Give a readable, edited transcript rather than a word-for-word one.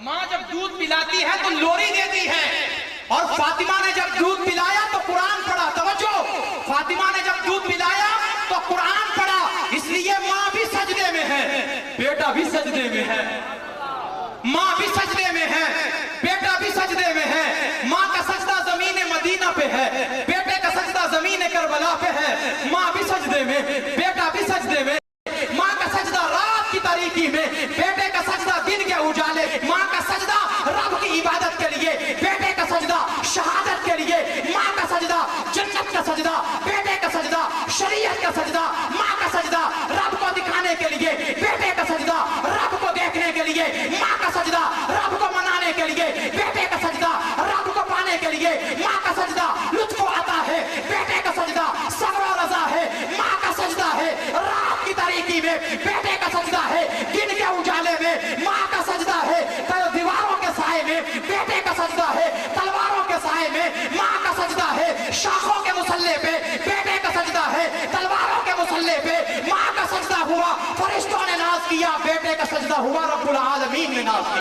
ماں جب دودھ پلاتی ہے تو لوری دیتی ہے، اور فاطمہ نے جب دودھ پلایا تو قرآن پڑھا. توجہ، فاطمہ نے جب دودھ پلایا تو قرآن پڑھا. اس لیے ماں بھی سجدے میں ہے، بیٹا بھی سجدے میں ہے. ماں بھی سجدے میں ہے، بیٹا بھی سجدے میں ہے. ماں کا سجدہ زمین مدینہ پہ ہے، بیٹے کا سجدہ زمین کربلا پہ ہے. ماں بھی سجدے میں، بیٹا بھی سجدے میں. ماں کا سجدہ رات کی تاریکی میں، بیٹے کا سجدہ دن کے اجالے. ماں کا سجدہ رب کی عبادت کے لیے، بیٹے کا سجدہ شہادت کے لیے. ماں کا سجدہ جنت کا سجدہ، بیٹے کا سجدہ شریعت کا سجدہ. ماں کا سجدہ رب کو دکھانے کے لیے، بیٹے کا سجدہ رب کو دیکھنے کے لیے. ماں کا سجدہ رب کو منانے کے لیے، بیٹے کا سجدہ رب کو پانے کے لیے. ماں کا سجدہ لطف و عطا ہے، بیٹے کا سجدہ صبر و رضا ہے. ماں کا سجدہ ہے رات کی تاریکی میں، بیٹے کا سجدہ ہے دن کے اجالے میں. ماں کا سجدہ ہے دیواروں کے سائے میں، بیٹے کا سجدہ ہے تلواروں کے سائے میں. ماں کا سجدہ ہے شاخوں کے مسلح پہ، بیٹے کا سجدہ ہے تلواروں کے مسلح پہ. ماں کا سجدہ ہوا فرشتوں نے ناز کیا، بیٹے کا سجدہ ہوا رب العالمین نے ناز کیا.